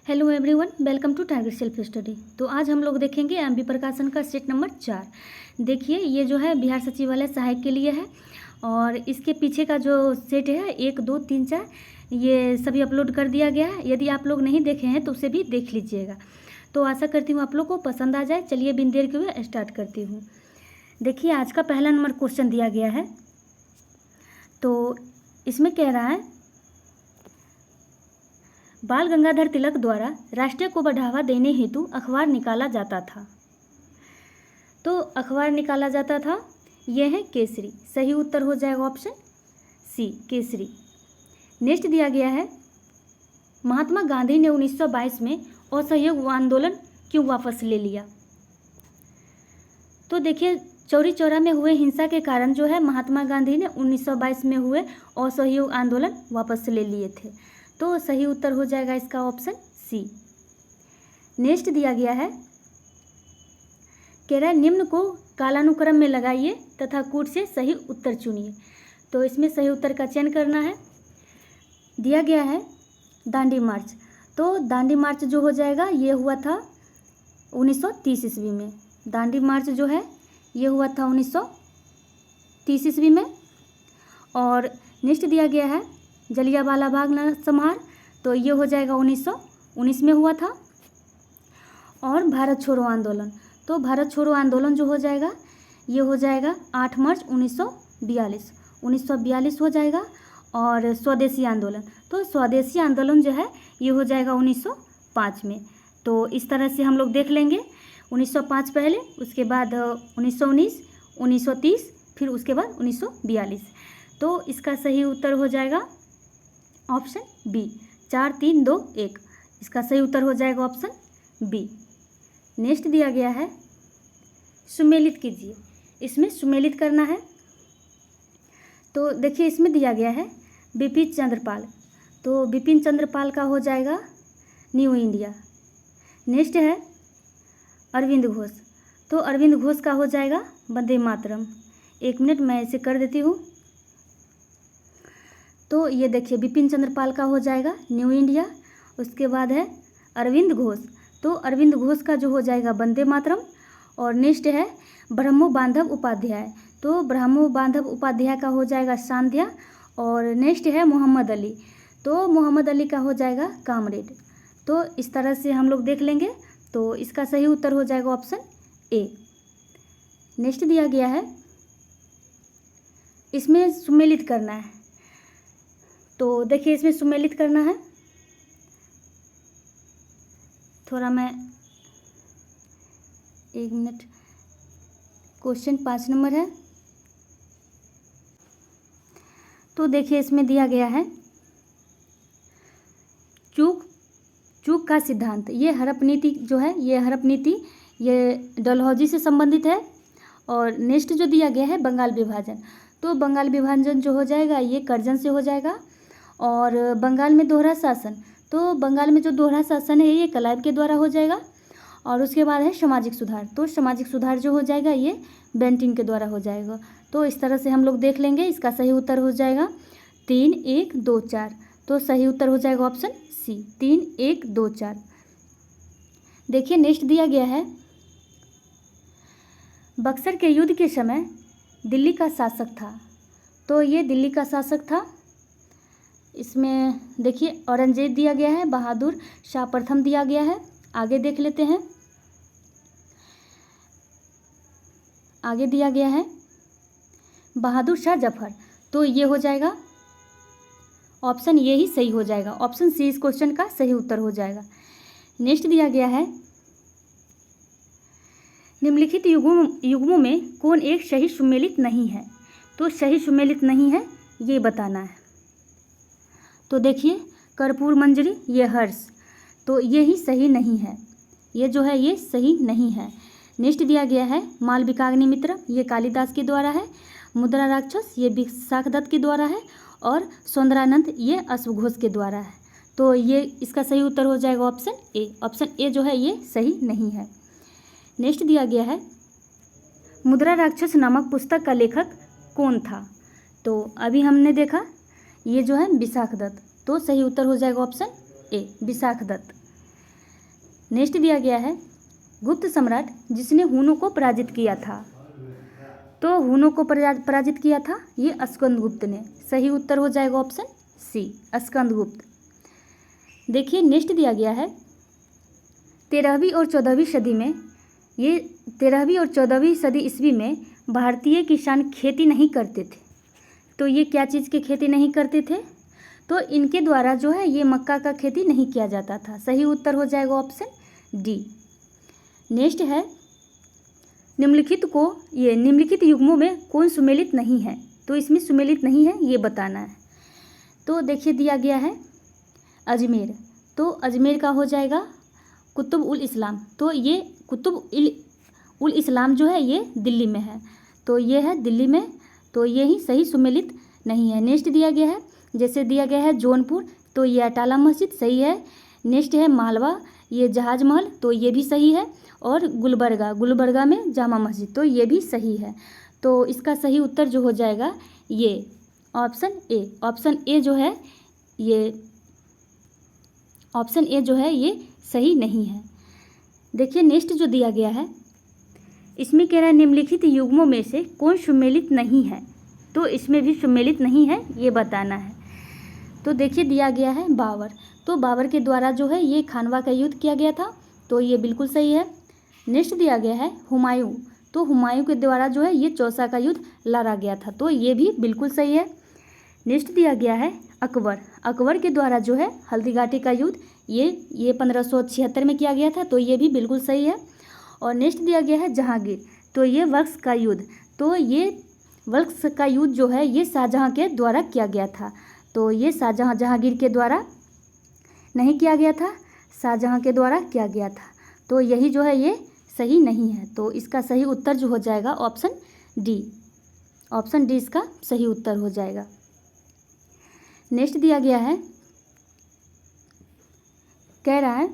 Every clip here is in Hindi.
Hello everyone, welcome to target self study. तो आज हम लोग देखेंगे एमबी प्रकाशन का सेट नंबर 4। देखिए, ये जो है बिहार सचिवालय सहायक के लिए है और इसके पीछे का जो सेट है 1, 2, 3, 4 ये सभी अपलोड कर दिया गया है। यदि आप लोग नहीं देखे हैं तो उसे भी देख लीजिएगा। तो आशा करती हूँ आप लोग को पसंद आ जाए। चलिए बिन देर के हुए स्टार्ट करती हूँ। देखिए, आज का पहला नंबर क्वेश्चन दिया गया है। तो इसमें कह रहा है, बाल गंगाधर तिलक द्वारा राष्ट्रीय को बढ़ावा देने हेतु अखबार निकाला जाता था। तो अखबार निकाला जाता था, यह है केसरी। सही उत्तर हो जाएगा ऑप्शन सी, केसरी। नेक्स्ट दिया गया है, महात्मा गांधी ने 1922 में असहयोग आंदोलन क्यों वापस ले लिया। तो देखिए, चौरी चौरा में हुए हिंसा के कारण जो है महात्मा गांधी ने 1922 में हुए असहयोग आंदोलन वापस ले लिए थे। तो सही उत्तर हो जाएगा इसका ऑप्शन सी। नेक्स्ट दिया गया है, कह रहा है निम्न को कालानुक्रम में लगाइए तथा कूट से सही उत्तर चुनिए। तो इसमें सही उत्तर का चयन करना है। दिया गया है दांडी मार्च। तो दांडी मार्च जो हो जाएगा ये हुआ था 1930 ईस्वी में। दांडी मार्च जो है ये हुआ था 1930 ईस्वी में। और नेक्स्ट दिया गया है जलियांवाला बाग नरसंहार। तो ये हो जाएगा 1919 में हुआ था। और भारत छोड़ो आंदोलन, तो भारत छोड़ो आंदोलन जो हो जाएगा ये हो जाएगा 8 मार्च 1942 हो जाएगा। और स्वदेशी आंदोलन, तो स्वदेशी आंदोलन जो है ये हो जाएगा 1905 में। तो इस तरह से हम लोग देख लेंगे, 1905 पहले, उसके बाद 1919, 1930, फिर उसके बाद 1942। तो इसका सही उत्तर हो जाएगा ऑप्शन बी, 4, 3, 2, 1। इसका सही उत्तर हो जाएगा ऑप्शन बी। नेक्स्ट दिया गया है, सुमेलित कीजिए। इसमें सुमेलित करना है। तो देखिए, इसमें दिया गया है बिपिन चंद्रपाल। तो बिपिन चंद्रपाल का हो जाएगा न्यू इंडिया। नेक्स्ट है अरविंद घोष। तो अरविंद घोष का हो जाएगा वंदे मातरम। 1 मिनट मैं इसे कर देती हूँ। तो ये देखिए, बिपिन चंद्रपाल का हो जाएगा न्यू इंडिया। उसके बाद है अरविंद घोष। तो अरविंद घोष का जो हो जाएगा वंदे मातरम। और नेक्स्ट है ब्रह्मो बांधव उपाध्याय। तो ब्रह्मो बांधव उपाध्याय का हो जाएगा सांध्या। और नेक्स्ट है मोहम्मद अली। तो मोहम्मद अली का हो जाएगा कामरेड। तो इस तरह से हम लोग देख लेंगे। तो इसका सही उत्तर हो जाएगा ऑप्शन ए। नेक्स्ट दिया गया है, इसमें सुमेलित करना है। तो देखिए, इसमें सुमेलित करना है। थोड़ा मैं 1 मिनट। क्वेश्चन 5 नंबर है। तो देखिए, इसमें दिया गया है चूक का सिद्धांत। ये हड़प नीति जो है, ये हड़प नीति ये डलहौजी से संबंधित है। और नेक्स्ट जो दिया गया है बंगाल विभाजन। तो बंगाल विभाजन जो हो जाएगा ये कर्जन से हो जाएगा। और बंगाल में दोहरा शासन, तो बंगाल में जो दोहरा शासन है ये क्लाइव के द्वारा हो जाएगा। और उसके बाद है सामाजिक सुधार। तो सामाजिक सुधार जो हो जाएगा ये बेंटिंग के द्वारा हो जाएगा। तो इस तरह से हम लोग देख लेंगे। इसका सही उत्तर हो जाएगा 3, 1, 2, 4। तो सही उत्तर हो जाएगा ऑप्शन सी, 3, 1, 2, 4। देखिए, नेक्स्ट दिया गया है, बक्सर के युद्ध के समय दिल्ली का शासक था। तो ये दिल्ली का शासक था। इसमें देखिए, औरंगजेब दिया गया है, बहादुर शाह प्रथम दिया गया है। आगे देख लेते हैं। आगे दिया गया है बहादुर शाह जफर। तो ये हो जाएगा ऑप्शन ये ही सही हो जाएगा। ऑप्शन सी इस क्वेश्चन का सही उत्तर हो जाएगा। नेक्स्ट दिया गया है, निम्नलिखित युग्मों में कौन एक सही सुमेलित नहीं है। तो सही सुमेलित नहीं है ये बताना है। तो देखिए, कर्पूर मंजरी ये हर्ष, तो ये ही सही नहीं है। ये जो है ये सही नहीं है। नेक्स्ट दिया गया है मालविकाग्नि मित्र, ये कालिदास के द्वारा है। मुद्रा राक्षस ये विशाख दत्त के द्वारा है। और सौंदरानंद ये अश्वघोष के द्वारा है। तो ये इसका सही उत्तर हो जाएगा ऑप्शन ए। ऑप्शन ए जो है ये सही नहीं है। नेक्स्ट दिया गया है, मुद्रा राक्षस नामक पुस्तक का लेखक कौन था। तो अभी हमने देखा ये जो है विशाख दत्त। तो सही उत्तर हो जाएगा option A, Vishakh Dutt. Next दिया गया है गुप्त सम्राट जिसने हुनों को पराजित किया था। तो हुनों को पराजित किया था ये स्कंदगुप्त ने। सही उत्तर हो जाएगा ऑप्शन सी, स्कंदगुप्त। देखिए नेक्स्ट दिया गया है 13वीं और 14वीं सदी में, ये 13वीं और 14वीं सदी ईस्वी में भारतीय किसान खेती नहीं करते थे। तो ये क्या चीज़ की खेती नहीं करते थे? तो इनके द्वारा जो है ये मक्का का खेती नहीं किया जाता था। सही उत्तर हो जाएगा ऑप्शन डी। नेक्स्ट है निम्नलिखित युग्मों में कौन सुमेलित नहीं है? तो इसमें सुमेलित नहीं है ये बताना है। तो देखिए दिया गया है अजमेर, तो अजमेर का हो जाएगा कुतुब उल इस्लाम। तो ये कुतुब उल इस्लाम जो है ये दिल्ली में है, तो ये है दिल्ली में, तो ये ही सही सुमेलित नहीं है। नेक्स्ट दिया गया है जैसे दिया गया है जौनपुर, तो ये अटाला मस्जिद सही है। नेक्स्ट है मालवा, ये जहाज महल, तो ये भी सही है। और गुलबर्गा में जामा मस्जिद, तो ये भी सही है। तो इसका सही उत्तर जो हो जाएगा ये ऑप्शन ए। ऑप्शन ए जो है ये सही नहीं है। देखिए नेक्स्ट जो दिया गया है इसमें कह रहा है निम्नलिखित युग्मों में से कौन सुमेलित नहीं है? तो इसमें भी सुमेलित नहीं है ये बताना है। तो देखिए दिया गया है बाबर, तो बाबर के द्वारा जो है ये खानवा का युद्ध किया गया था, तो ये बिल्कुल सही है। नेक्स्ट दिया गया है हुमायूं, तो हुमायूं के द्वारा जो है ये चौसा का युद्ध लड़ा गया था, तो ये भी बिल्कुल सही है। नेक्स्ट दिया गया है अकबर, अकबर के द्वारा जो है हल्दीघाटी का युद्ध ये 1576 में किया गया था, तो ये भी बिल्कुल सही है। और नेक्स्ट दिया गया है जहांगीर, तो ये वक्स का युद्ध, तो ये वक्स का युद्ध जो है ये शाहजहां के द्वारा किया गया था, तो ये जहांगीर के द्वारा नहीं किया गया था, शाहजहां के द्वारा किया गया था, तो यही जो है ये सही नहीं है। तो इसका सही उत्तर जो हो जाएगा ऑप्शन डी। ऑप्शन डी इसका सही उत्तर हो जाएगा। नेक्स्ट दिया गया है कह रहा है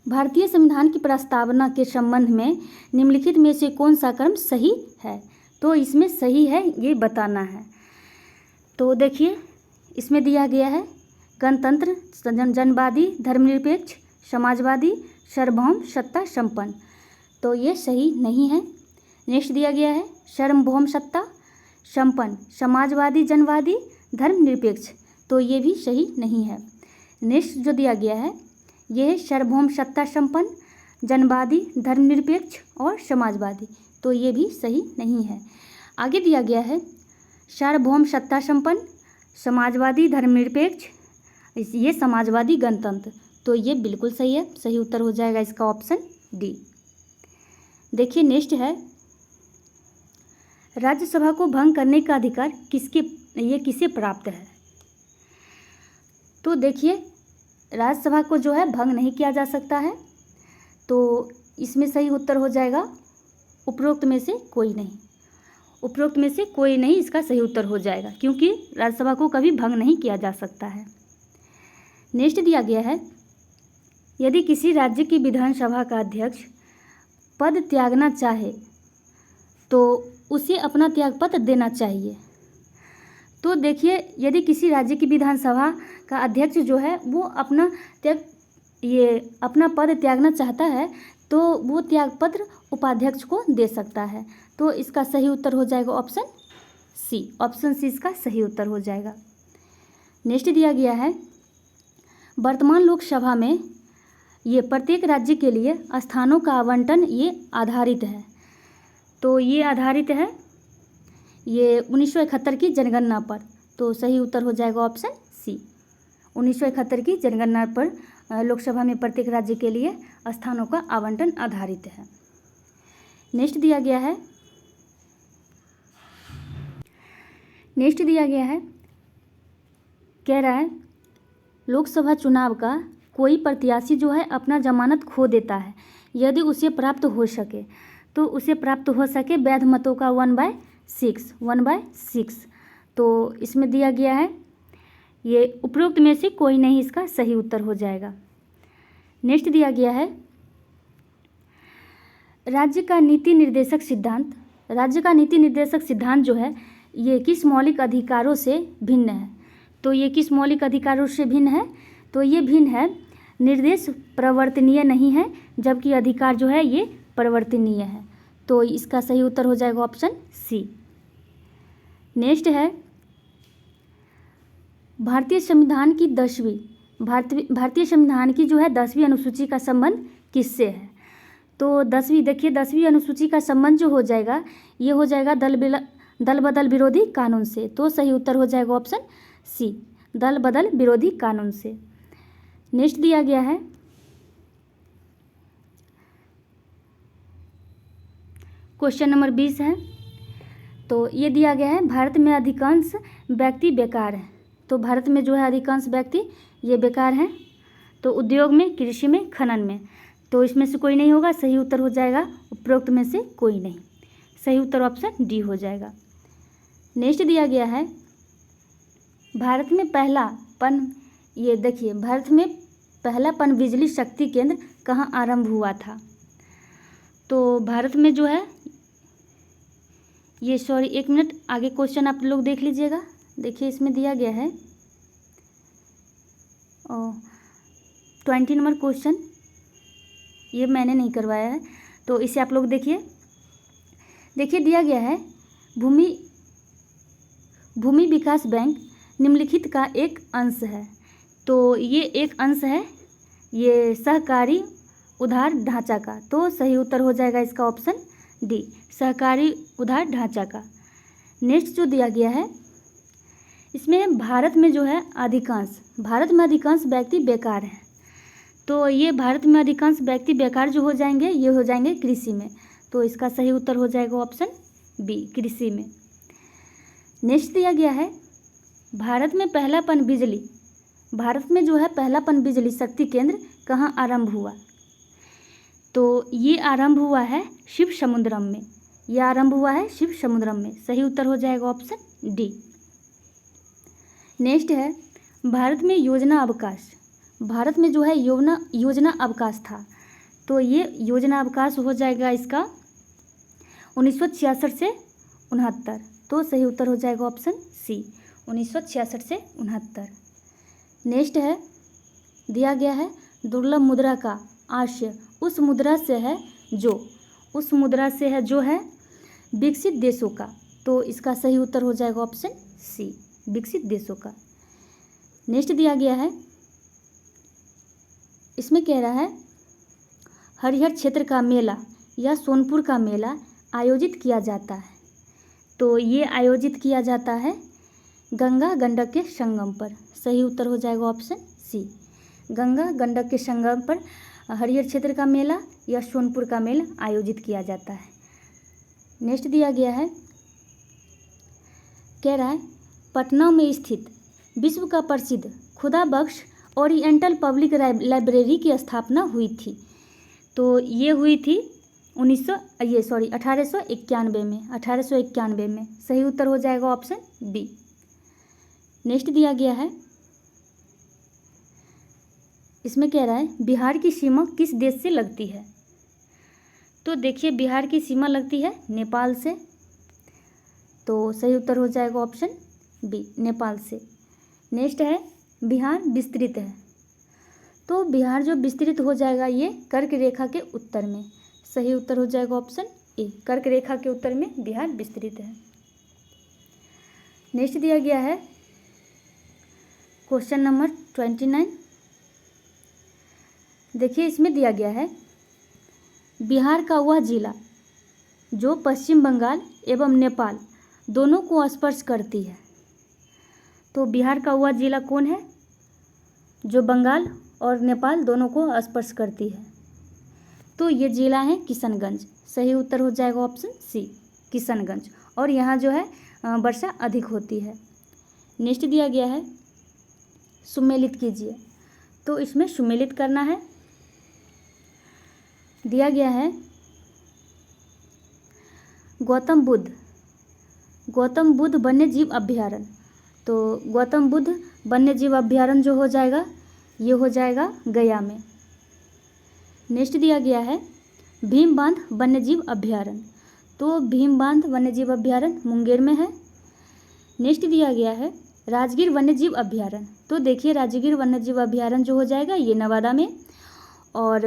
भारतीय संविधान की प्रस्तावना के संबंध में निम्नलिखित में से कौन सा क्रम सही है? तो इसमें सही है ये बताना है। तो देखिए इसमें दिया गया है गणतंत्र, जनवादी, धर्मनिरपेक्ष, समाजवादी, सार्वभौम, सत्ता संपन्न, तो ये सही नहीं है। नेक्स्ट दिया गया है सार्वभौम, सत्ता संपन्न, समाजवादी, जनवादी, धर्मनिरपेक्ष, तो ये भी सही नहीं है। नेक्स्ट जो दिया गया है ये है सार्वभौम, सत्ता संपन्न, जनवादी, धर्मनिरपेक्ष और समाजवादी, तो ये भी सही नहीं है। आगे दिया गया है सार्वभौम, सत्ता संपन्न, समाजवादी, धर्मनिरपेक्ष, ये समाजवादी, गणतंत्र, तो ये बिल्कुल सही है। सही उत्तर हो जाएगा इसका ऑप्शन डी। देखिए नेक्स्ट है राज्यसभा को भंग करने का अधिकार किसे प्राप्त है? तो देखिए राज्यसभा को जो है भंग नहीं किया जा सकता है, तो इसमें सही उत्तर हो जाएगा उपरोक्त में से कोई नहीं। उपरोक्त में से कोई नहीं इसका सही उत्तर हो जाएगा, क्योंकि राज्यसभा को कभी भंग नहीं किया जा सकता है। नेक्स्ट दिया गया है यदि किसी राज्य की विधानसभा का अध्यक्ष पद त्यागना चाहे तो उसे अपना त्यागपत्र देना चाहिए। तो देखिए यदि किसी राज्य की विधानसभा का अध्यक्ष जो है वो अपना पद त्यागना चाहता है तो वो त्यागपत्र उपाध्यक्ष को दे सकता है, तो इसका सही उत्तर हो जाएगा ऑप्शन सी। ऑप्शन सी इसका सही उत्तर हो जाएगा। नेक्स्ट दिया गया है वर्तमान लोकसभा में ये प्रत्येक राज्य के लिए स्थानों का आवंटन ये आधारित है, तो ये आधारित है ये 1971 की जनगणना पर, तो सही उत्तर हो जाएगा ऑप्शन सी। 1971 की जनगणना पर लोकसभा में प्रत्येक राज्य के लिए स्थानों का आवंटन आधारित है। नेक्स्ट दिया गया है कह रहा है लोकसभा चुनाव का कोई प्रत्याशी जो है अपना जमानत खो देता है यदि उसे प्राप्त हो सके, तो उसे प्राप्त हो सके वैध मतों का 1/6, तो इसमें दिया गया है ये उपरोक्त में से कोई नहीं इसका सही उत्तर हो जाएगा। नेक्स्ट दिया गया है राज्य का नीति निर्देशक सिद्धांत जो है ये किस मौलिक अधिकारों से भिन्न है? तो ये किस मौलिक अधिकारों से भिन्न है? तो ये भिन्न है निर्देश प्रवर्तनीय नहीं है, जबकि अधिकार जो है ये प्रवर्तनीय है। तो इसका सही उत्तर हो जाएगा ऑप्शन सी। नेक्स्ट है भारतीय संविधान की 10वीं भारतीय संविधान की जो है 10वीं अनुसूची का संबंध किससे है? तो 10वीं देखिए 10वीं अनुसूची का संबंध जो हो जाएगा ये हो जाएगा दल बदल विरोधी कानून से। तो सही उत्तर हो जाएगा ऑप्शन सी, दल बदल विरोधी कानून से। नेक्स्ट दिया गया है क्वेश्चन नंबर 20 है। तो ये दिया गया है भारत में अधिकांश व्यक्ति बेकार हैं। तो भारत में जो है अधिकांश व्यक्ति ये बेकार हैं। तो उद्योग में, कृषि में, खनन में, तो इसमें से कोई नहीं होगा। सही उत्तर हो जाएगा उपरोक्त में से कोई नहीं। सही उत्तर ऑप्शन डी हो जाएगा। नेक्स्ट दिया गया है भारत में पहला पन, ये देखिए भारत में पहला पन बिजली शक्ति केंद्र कहाँ आरंभ हुआ था? तो भारत में जो है ये सॉरी एक मिनट आगे क्वेश्चन आप लोग देख लीजिएगा। देखिए इसमें दिया गया है 20 नंबर क्वेश्चन, ये मैंने नहीं करवाया है तो इसे आप लोग देखिए दिया गया है भूमि विकास बैंक निम्नलिखित का एक अंश है। तो ये एक अंश है ये सहकारी उधार ढांचा का। तो सही उत्तर हो जाएगा इसका ऑप्शन डी, सहकारी उधार ढांचा का। नेक्स्ट जो दिया गया है इसमें भारत में जो है अधिकांश व्यक्ति बेकार हैं। तो ये भारत में अधिकांश व्यक्ति बेकार जो हो जाएंगे ये हो जाएंगे कृषि में। तो इसका सही उत्तर हो जाएगा ऑप्शन बी, कृषि में। नेक्स्ट दिया गया है भारत में जो है पहला पन बिजली शक्ति केंद्र कहाँ आरंभ हुआ? तो ये आरंभ हुआ है शिव समुद्रम में। यह आरंभ हुआ है शिव समुद्रम में। सही उत्तर हो जाएगा ऑप्शन डी। नेक्स्ट है भारत में जो है योजना अवकाश था। तो ये योजना अवकाश हो जाएगा इसका 1966 से 69। तो सही उत्तर हो जाएगा ऑप्शन सी, 1966 से 69। नेक्स्ट है दिया गया है दुर्लभ मुद्रा का आशय उस मुद्रा से है जो है विकसित देशों का। तो इसका सही उत्तर हो जाएगा ऑप्शन सी, विकसित देशों का। नेक्स्ट दिया गया है इसमें कह रहा है हरिहर क्षेत्र का मेला या सोनपुर का मेला आयोजित किया जाता है। तो ये आयोजित किया जाता है गंगा गंडक के संगम पर। सही उत्तर हो जाएगा ऑप्शन सी, गंगा गंडक के संगम पर हरिहर क्षेत्र का मेला या सोनपुर का मेला आयोजित किया जाता है। नेक्स्ट दिया गया है कह रहा है पटना में स्थित विश्व का प्रसिद्ध खुदा बख्श ओरिएंटल पब्लिक लाइब्रेरी की स्थापना हुई थी। तो ये हुई थी 1891 में। सही उत्तर हो जाएगा ऑप्शन बी। नेक्स्ट दिया गया है इसमें कह रहा है बिहार की सीमा किस देश से लगती है? तो देखिए बिहार की सीमा लगती है नेपाल से। तो सही उत्तर हो जाएगा ऑप्शन बी, नेपाल से। नेक्स्ट है बिहार विस्तृत है। तो बिहार जो विस्तृत हो जाएगा ये कर्क रेखा के उत्तर में। सही उत्तर हो जाएगा ऑप्शन ए, कर्क रेखा के उत्तर में बिहार विस्तृत है। नेक्स्ट दिया गया है क्वेश्चन नंबर 29। देखिए इसमें दिया गया है बिहार का वह जिला जो पश्चिम बंगाल एवं नेपाल दोनों को स्पर्श करती है। तो बिहार का वह जिला कौन है जो बंगाल और नेपाल दोनों को स्पर्श करती है? तो ये जिला है किशनगंज। सही उत्तर हो जाएगा ऑप्शन सी, किशनगंज। और यहाँ जो है वर्षा अधिक होती है। नेक्स्ट दिया गया है सुमेलित कीजिए। तो इसमें सुमेलित करना है। दिया गया है गौतम बुद्ध वन्यजीव अभ्यारण्य। तो गौतम बुद्ध वन्यजीव अभ्यारण्य जो हो जाएगा ये हो जाएगा गया में। नेक्स्ट दिया गया है भीम बांध वन्यजीव अभ्यारण्य। तो भीम बांध वन्यजीव अभ्यारण्य मुंगेर में है। नेक्स्ट दिया गया है राजगीर वन्यजीव अभ्यारण्य। तो देखिए राजगीर वन्यजीव अभयारण्य जो हो जाएगा ये नवादा में, और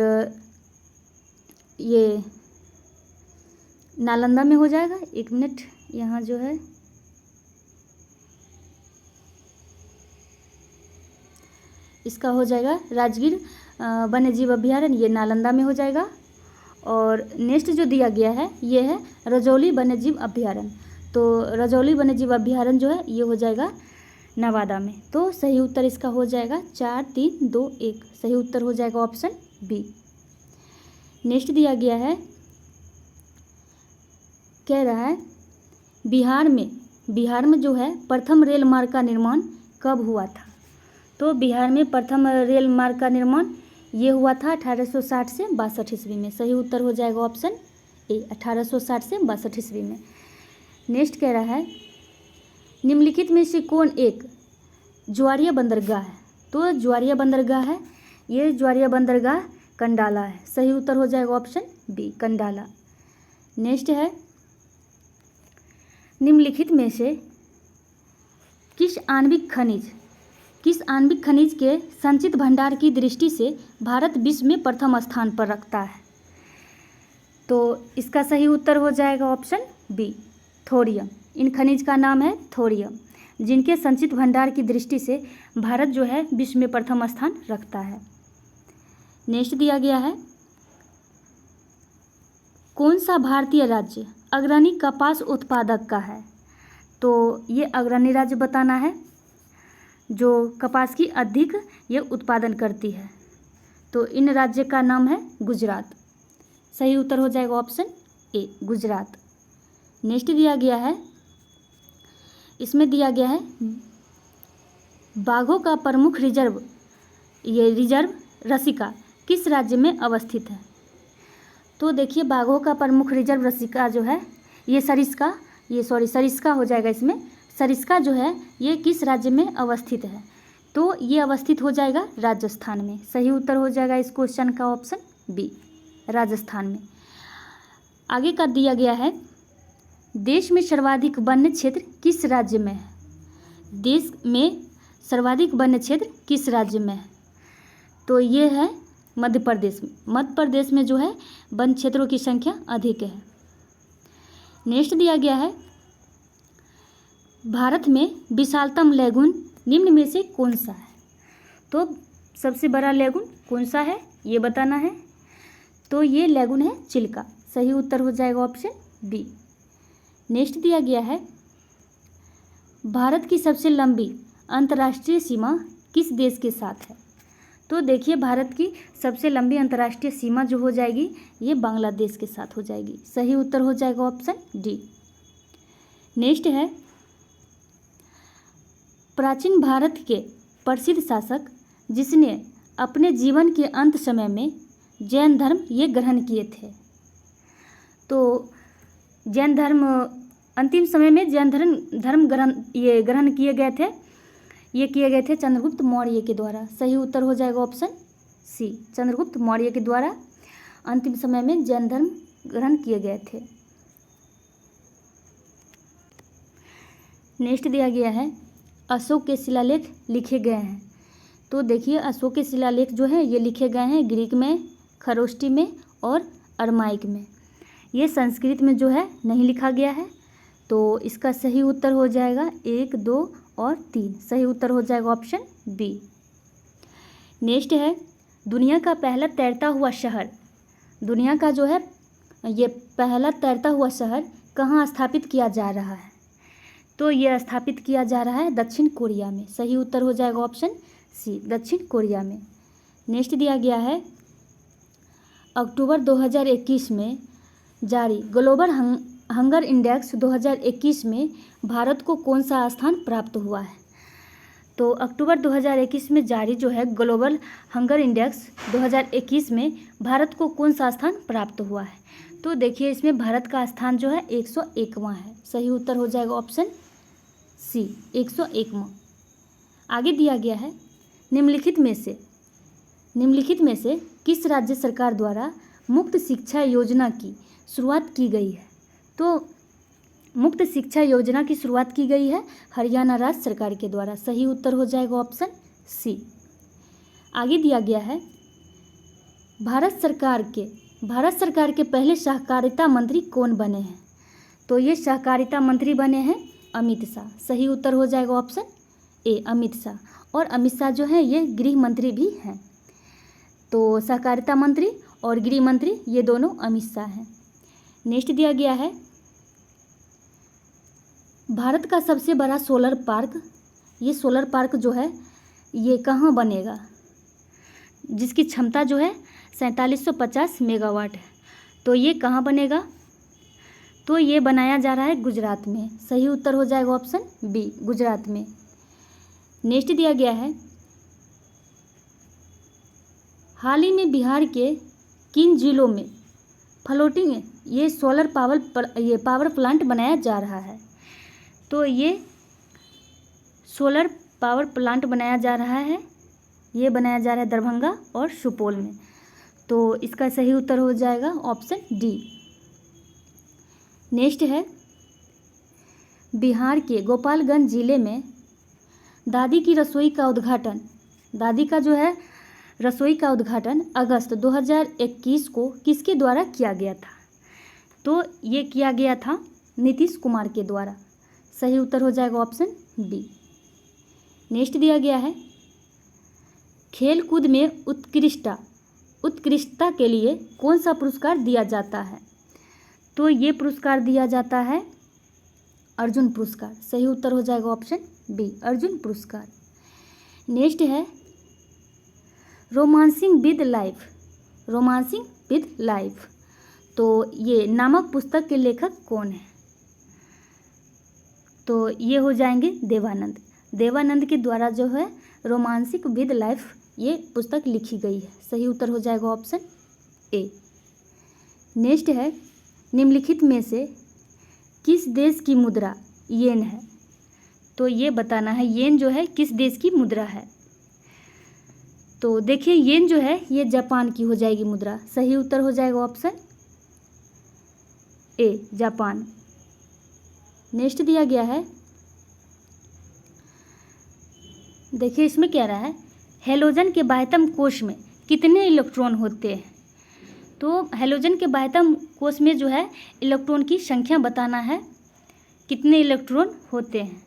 ये नालंदा में हो जाएगा। 1 मिनट, यहाँ जो है इसका हो जाएगा राजगीर वन्यजीव अभयारण्य, ये नालंदा में हो जाएगा। और नेक्स्ट जो दिया गया है ये है रजौली वन्यजीव अभयारण्य। तो रजौली वन्यजीव अभयारण्य जो है ये हो जाएगा नवादा में। तो सही उत्तर इसका हो जाएगा 4, 3, 2, 1। सही उत्तर हो जाएगा ऑप्शन बी। नेक्स्ट दिया गया है, कह रहा है बिहार में जो है प्रथम रेल मार्ग का निर्माण कब हुआ था। तो बिहार में प्रथम रेल मार्ग का निर्माण ये हुआ था 1860 से 62 ईस्वी में। सही उत्तर हो जाएगा ऑप्शन ए, 1860 से 62 ईस्वी में। नेक्स्ट कह रहा है निम्नलिखित में से कौन एक ज्वारीय बंदरगाह है। तो ज्वारीय बंदरगाह है, ये ज्वारीय बंदरगाह कंडाला है। सही उत्तर हो जाएगा ऑप्शन बी, कंडाला। नेक्स्ट है निम्नलिखित में से किस आणविक खनिज के संचित भंडार की दृष्टि से भारत विश्व में प्रथम स्थान पर रखता है। तो इसका सही उत्तर हो जाएगा ऑप्शन बी, थोरियम। इन खनिज का नाम है थोरियम, जिनके संचित भंडार की दृष्टि से भारत जो है विश्व में प्रथम स्थान रखता है। नेक्स्ट दिया गया है कौन सा भारतीय राज्य अग्रणी कपास उत्पादक का है। तो ये अग्रणी राज्य बताना है जो कपास की अधिक ये उत्पादन करती है। तो इन राज्य का नाम है गुजरात। सही उत्तर हो जाएगा ऑप्शन ए, गुजरात। नेक्स्ट दिया गया है, इसमें दिया गया है बाघों का प्रमुख रिजर्व रसिका किस राज्य में अवस्थित है। तो देखिए बाघों का प्रमुख रिजर्व रसिका जो है ये सरिस्का हो जाएगा। इसमें सरिस्का जो है ये किस राज्य में अवस्थित है। तो ये अवस्थित हो जाएगा राजस्थान में। सही उत्तर हो जाएगा इस क्वेश्चन का ऑप्शन बी, राजस्थान में। आगे का दिया गया है देश में सर्वाधिक वन्य क्षेत्र किस राज्य में है। देश में सर्वाधिक वन्य क्षेत्र किस राज्य में है। तो ये है मध्य प्रदेश में। मध्य प्रदेश में जो है वन क्षेत्रों की संख्या अधिक है। नेक्स्ट दिया गया है भारत में विशालतम लैगून निम्न में से कौन सा है। तो सबसे बड़ा लैगून कौन सा है ये बताना है। तो ये लैगून है चिल्का। सही उत्तर हो जाएगा ऑप्शन बी। नेक्स्ट दिया गया है भारत की सबसे लंबी अंतर्राष्ट्रीय सीमा किस देश के साथ है। तो देखिए भारत की सबसे लंबी अंतर्राष्ट्रीय सीमा जो हो जाएगी ये बांग्लादेश के साथ हो जाएगी। सही उत्तर हो जाएगा ऑप्शन डी। नेक्स्ट है प्राचीन भारत के प्रसिद्ध शासक जिसने अपने जीवन के अंत समय में जैन धर्म ये ग्रहण किए थे। तो जैन धर्म अंतिम समय में जैन धर्म ग्रहण किए गए थे। ये किए गए थे चंद्रगुप्त मौर्य के द्वारा। सही उत्तर हो जाएगा ऑप्शन सी, चंद्रगुप्त मौर्य के द्वारा अंतिम समय में जैन धर्म ग्रहण किए गए थे। नेक्स्ट दिया गया है अशोक के शिलालेख लिखे गए हैं। तो देखिए अशोक के शिलालेख जो है ये लिखे गए हैं ग्रीक में, खरोष्टी में और अरमाइक में। ये संस्कृत में जो है नहीं लिखा गया है। तो इसका सही उत्तर हो जाएगा 1, 2 और 3। सही उत्तर हो जाएगा ऑप्शन बी। नेक्स्ट है दुनिया का पहला तैरता हुआ शहर। दुनिया का जो है ये पहला तैरता हुआ शहर कहाँ स्थापित किया जा रहा है। तो ये स्थापित किया जा रहा है दक्षिण कोरिया में। सही उत्तर हो जाएगा ऑप्शन सी, दक्षिण कोरिया में। नेक्स्ट दिया गया है अक्टूबर 2021 में जारी ग्लोबल हंगर इंडेक्स 2021 में भारत को कौन सा स्थान प्राप्त हुआ है। तो अक्टूबर 2021 में जारी जो है ग्लोबल हंगर इंडेक्स 2021 में भारत को कौन सा स्थान प्राप्त हुआ है। तो देखिए इसमें भारत का स्थान जो है 101वां है। सही उत्तर हो जाएगा ऑप्शन सी, 101वां। आगे दिया गया है निम्नलिखित में से किस राज्य सरकार द्वारा मुक्त शिक्षा योजना की शुरुआत की गई है। तो मुक्त शिक्षा योजना की शुरुआत की गई है हरियाणा राज्य सरकार के द्वारा। सही उत्तर हो जाएगा ऑप्शन सी। आगे दिया गया है भारत सरकार के पहले सहकारिता मंत्री कौन बने हैं? तो ये सहकारिता मंत्री बने हैं अमित शाह। सही उत्तर हो जाएगा ऑप्शन ए अमित शाह। और अमित शाह जो है ये गृह मंत्री भी हैं। तो सहकारिता मंत्री और गृह मंत्री ये दोनों अमित शाह हैं। नेक्स्ट दिया गया है भारत का सबसे बड़ा सोलर पार्क, ये सोलर पार्क जो है ये कहाँ बनेगा, जिसकी क्षमता जो है 4750 मेगावाट है। तो ये कहाँ बनेगा? तो ये बनाया जा रहा है गुजरात में। सही उत्तर हो जाएगा ऑप्शन बी गुजरात में। नेक्स्ट दिया गया है हाल ही में बिहार के किन जिलों में फ्लोटिंग ये सोलर पावर प्लांट बनाया जा रहा है? तो ये सोलर पावर प्लांट बनाया जा रहा है, ये बनाया जा रहा है दरभंगा और सुपौल में। तो इसका सही उत्तर हो जाएगा ऑप्शन डी। नेक्स्ट है बिहार के गोपालगंज जिले में दादी की रसोई का उद्घाटन, दादी का जो है रसोई का उद्घाटन अगस्त 2021 को किसके द्वारा किया गया था? तो ये किया गया था नीतीश कुमार के द्वारा। सही उत्तर हो जाएगा ऑप्शन बी। नेक्स्ट दिया गया है खेल कूद में उत्कृष्टता के लिए कौन सा पुरस्कार दिया जाता है? तो ये पुरस्कार दिया जाता है अर्जुन पुरस्कार। सही उत्तर हो जाएगा ऑप्शन बी अर्जुन पुरस्कार। नेक्स्ट है रोमांसिंग विद लाइफ, तो ये नामक पुस्तक के लेखक कौन है? तो ये हो जाएंगे देवानंद के द्वारा जो है रोमांसिक विद लाइफ ये पुस्तक लिखी गई है। सही उत्तर हो जाएगा ऑप्शन ए। नेक्स्ट है निम्नलिखित में से किस देश की मुद्रा येन है? तो ये बताना है येन जो है किस देश की मुद्रा है। तो देखिए येन जो है ये जापान की हो जाएगी मुद्रा। सही उत्तर हो जाएगा ऑप्शन ए जापान। नेक्स्ट दिया गया है देखिए इसमें क्या रहा है हैलोजन के बाह्यतम कोश में कितने इलेक्ट्रॉन होते हैं? तो हैलोजन के बाह्यतम कोश में जो है इलेक्ट्रॉन की संख्या बताना है, कितने इलेक्ट्रॉन होते हैं।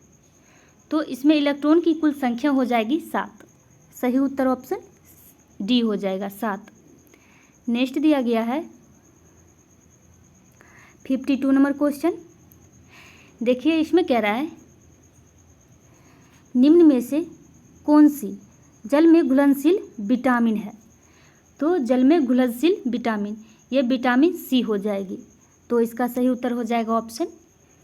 तो इसमें इलेक्ट्रॉन की कुल संख्या हो जाएगी 7। सही उत्तर ऑप्शन डी हो जाएगा 7। नेक्स्ट दिया गया है 52 नंबर क्वेश्चन। देखिए इसमें कह रहा है निम्न में से कौन सी जल में घुलनशील विटामिन है? तो जल में घुलनशील विटामिन ये विटामिन सी हो जाएगी। तो इसका सही उत्तर हो जाएगा ऑप्शन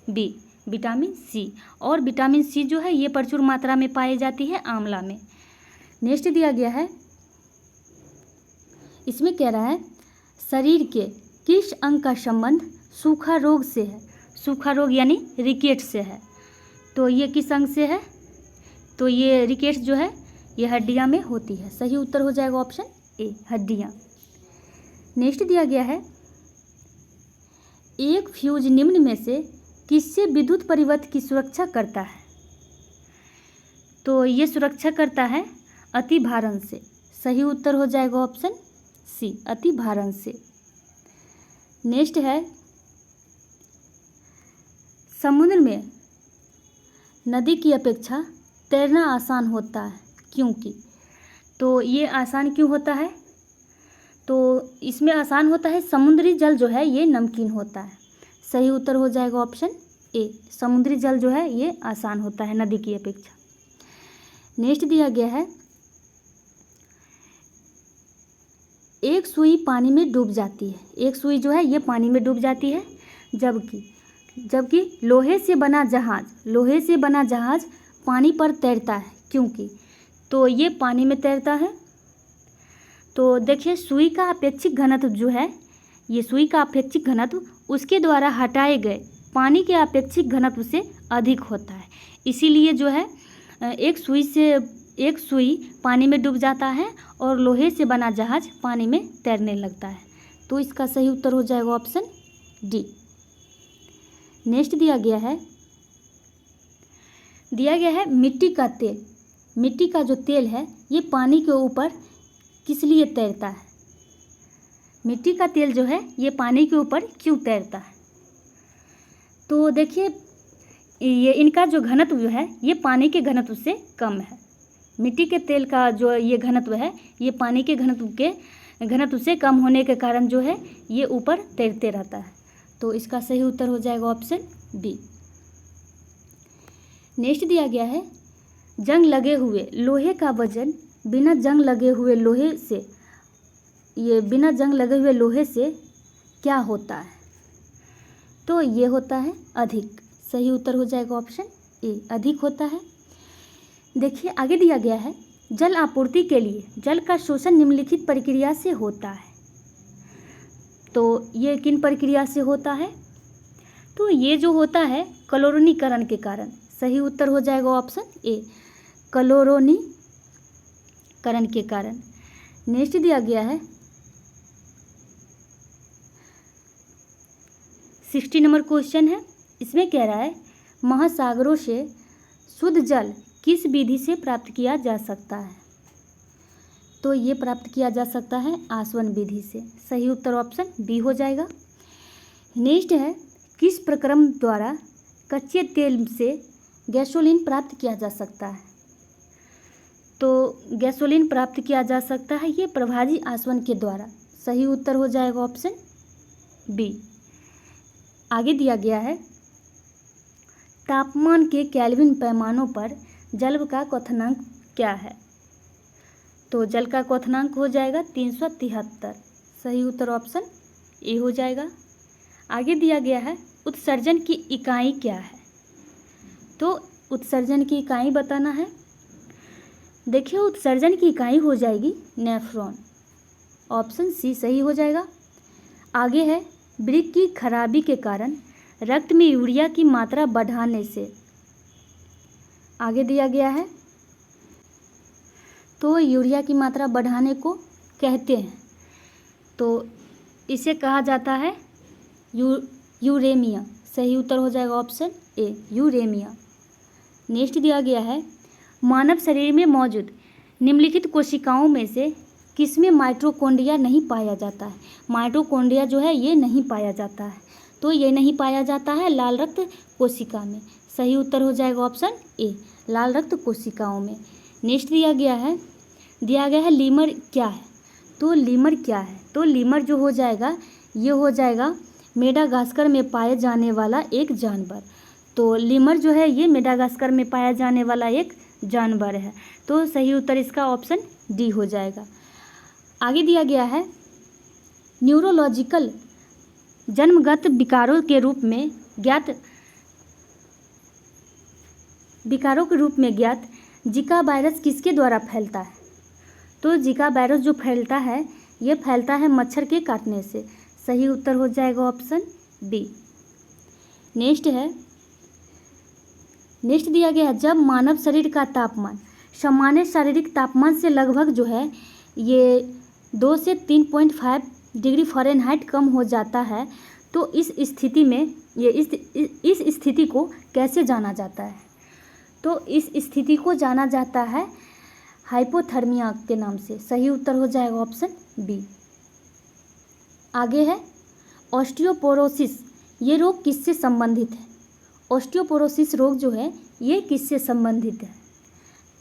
बी विटामिन सी। और विटामिन सी जो है ये प्रचुर मात्रा में पाई जाती है आंवला में। नेक्स्ट दिया गया है इसमें कह रहा है शरीर के किस अंग का संबंध सूखा रोग से है? सूखा रोग यानी रिकेट से है। तो ये किस अंग से है? तो ये रिकेट्स जो है ये हड्डियां में होती है। सही उत्तर हो जाएगा ऑप्शन ए हड्डियां। नेक्स्ट दिया गया है एक फ्यूज निम्न में से किससे विद्युत परिवर्तन की सुरक्षा करता है? तो ये सुरक्षा करता है अति भारण से। सही उत्तर हो जाएगा ऑप्शन सी अति भारण से। नेक्स्ट है समुद्र में नदी की अपेक्षा तैरना आसान होता है क्योंकि? तो ये आसान क्यों होता है? तो इसमें आसान होता है समुद्री जल जो है ये नमकीन होता है। सही उत्तर हो जाएगा ऑप्शन ए समुद्री जल जो है ये आसान होता है नदी की अपेक्षा। नेक्स्ट दिया गया है एक सुई पानी में डूब जाती है। एक सुई जो है ये पानी में डूब जाती है जबकि लोहे से बना जहाज पानी पर तैरता है क्योंकि? तो ये पानी में तैरता है। तो देखिए सुई का अपेक्षित घनत्व जो है ये सुई का अपेक्षित घनत्व उसके द्वारा हटाए गए पानी के अपेक्षित घनत्व से अधिक होता है। इसीलिए जो है एक सुई पानी में डूब जाता है और लोहे से बना जहाज पानी में तैरने लगता है। तो इसका सही उत्तर हो जाएगा ऑप्शन डी। नेक्स्ट दिया गया है मिट्टी का तेल मिट्टी का जो तेल है ये पानी के ऊपर किस लिए तैरता है? मिट्टी का तेल जो है ये पानी के ऊपर क्यों तैरता है? तो देखिए, ये इनका जो घनत्व जो है ये पानी के घनत्व से कम है। मिट्टी के तेल का जो ये घनत्व है ये पानी के घनत्व से कम होने के कारण जो है ये ऊपर तैरते रहता है। तो इसका सही उत्तर हो जाएगा ऑप्शन बी। नेक्स्ट दिया गया है, जंग लगे हुए लोहे का वजन बिना जंग लगे हुए लोहे से क्या होता है? तो ये होता है अधिक। सही उत्तर हो जाएगा ऑप्शन ए, अधिक होता है। देखिए आगे दिया गया है, जल आपूर्ति के लिए जल का शोषण निम्नलिखित प्रक्रिया से होता है। तो ये किन प्रक्रिया से होता है? तो ये जो होता है क्लोरीनीकरण के कारण। सही उत्तर हो जाएगा ऑप्शन ए, क्लोरीनीकरण के कारण। नेक्स्ट दिया गया है 60 नंबर क्वेश्चन है। इसमें कह रहा है, महासागरों से शुद्ध जल किस विधि से प्राप्त किया जा सकता है? तो ये प्राप्त किया जा सकता है आसवन विधि से। सही उत्तर ऑप्शन बी हो जाएगा। नेक्स्ट है, किस प्रक्रम द्वारा कच्चे तेल से गैसोलीन प्राप्त किया जा सकता है? तो गैसोलीन प्राप्त किया जा सकता है ये प्रभाजी आसवन के द्वारा। सही उत्तर हो जाएगा ऑप्शन बी। आगे दिया गया है, तापमान के केल्विन पैमानों पर जल का क्वथनांक क्या है? तो जल का क्वथनांक हो जाएगा 373। सही उत्तर ऑप्शन ए हो जाएगा। आगे दिया गया है, उत्सर्जन की इकाई क्या है? तो उत्सर्जन की इकाई बताना है। देखिए, उत्सर्जन की इकाई हो जाएगी नेफ्रॉन। ऑप्शन सी सही हो जाएगा। आगे है, वृक्क की खराबी के कारण रक्त में यूरिया की मात्रा बढ़ाने से। आगे दिया गया है, तो यूरिया की मात्रा बढ़ाने को कहते हैं। तो इसे कहा जाता है यूरेमिया। सही उत्तर हो जाएगा ऑप्शन ए, यूरेमिया। नेक्स्ट दिया गया है, मानव शरीर में मौजूद निम्नलिखित कोशिकाओं में से किसमें माइटोकॉन्ड्रिया नहीं पाया जाता है? माइटोकॉन्ड्रिया जो है ये नहीं पाया जाता है। तो ये नहीं पाया जाता है लाल रक्त कोशिका में। सही उत्तर हो जाएगा ऑप्शन ए, लाल रक्त कोशिकाओं में। नेक्स्ट दिया गया है लीमर क्या है? तो लीमर क्या है? तो लीमर जो हो जाएगा ये हो जाएगा मेडागास्कर में पाए जाने वाला एक जानवर। तो लीमर जो है ये मेडागास्कर में पाया जाने वाला एक जानवर है। तो सही उत्तर इसका ऑप्शन डी हो जाएगा। आगे दिया गया है, न्यूरोलॉजिकल जन्मगत विकारों के रूप में ज्ञात जिका वायरस किसके द्वारा फैलता है? तो जिका वायरस जो फैलता है ये फैलता है मच्छर के काटने से। सही उत्तर हो जाएगा ऑप्शन बी। नेक्स्ट दिया गया है, जब मानव शरीर का तापमान सामान्य शारीरिक तापमान से लगभग जो है ये 2 से 3.5 डिग्री फ़ारेनहाइट कम हो जाता है, तो इस स्थिति को कैसे जाना जाता है? तो इस स्थिति को जाना जाता है हाइपोथर्मिया के नाम से। सही उत्तर हो जाएगा ऑप्शन बी। आगे है, ऑस्टियोपोरोसिस ये रोग किससे संबंधित है? ऑस्टियोपोरोसिस रोग जो है ये किससे संबंधित है?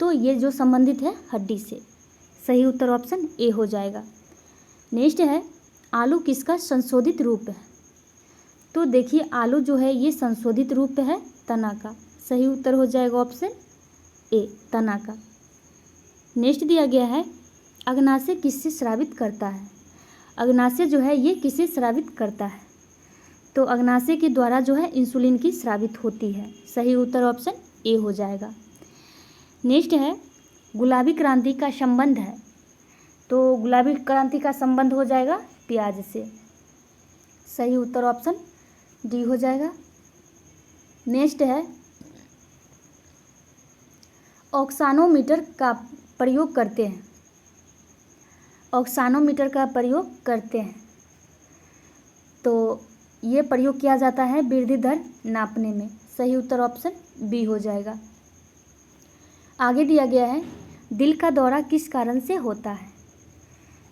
तो ये जो संबंधित है हड्डी से। सही उत्तर ऑप्शन ए हो जाएगा। नेक्स्ट है, आलू किसका संशोधित रूप है? तो देखिए, आलू जो है ये संशोधित रूप है तना का। सही उत्तर हो जाएगा ऑप्शन ए, तना का। नेक्स्ट दिया गया है, अग्नाशय किससे स्रावित करता है? अग्नाशय जो है ये किसे स्रावित करता है? तो अग्नाशय के द्वारा जो है इंसुलिन की स्रावित होती है। सही उत्तर ऑप्शन ए हो जाएगा। नेक्स्ट है, गुलाबी क्रांति का संबंध है। तो गुलाबी क्रांति का संबंध हो जाएगा प्याज से। सही उत्तर ऑप्शन डी हो जाएगा। नेक्स्ट है, ऑक्सानोमीटर का प्रयोग करते हैं। ऑक्सानोमीटर का प्रयोग करते हैं तो ये प्रयोग किया जाता है वृद्धि दर नापने में। सही उत्तर ऑप्शन बी हो जाएगा। आगे दिया गया है दिल का दौरा किस कारण से होता है।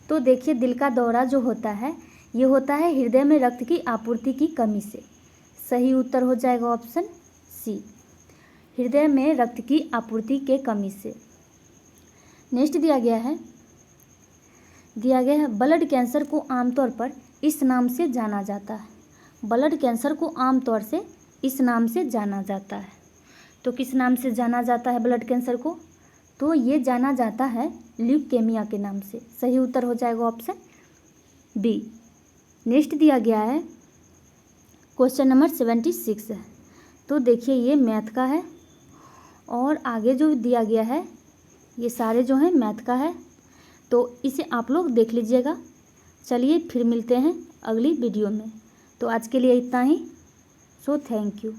तो देखिए दिल का दौरा जो होता है ये होता है हृदय में रक्त की आपूर्ति की कमी से। सही उत्तर हो जाएगा ऑप्शन सी, हृदय में रक्त की आपूर्ति के कमी से। नेक्स्ट दिया गया है ब्लड कैंसर को आमतौर पर इस नाम से जाना जाता है। ब्लड कैंसर को आमतौर से इस नाम से जाना जाता है। तो किस नाम से जाना जाता है ब्लड कैंसर को? तो ये जाना जाता है ल्यूकेमिया के नाम से। सही उत्तर हो जाएगा ऑप्शन बी। नेक्स्ट दिया गया है क्वेश्चन नंबर 76 है। तो देखिए ये मैथ का है और आगे जो दिया गया है ये सारे जो हैं मैथ का है, तो इसे आप लोग देख लीजिएगा। चलिए फिर मिलते हैं अगली वीडियो में। तो आज के लिए इतना ही। So thank you.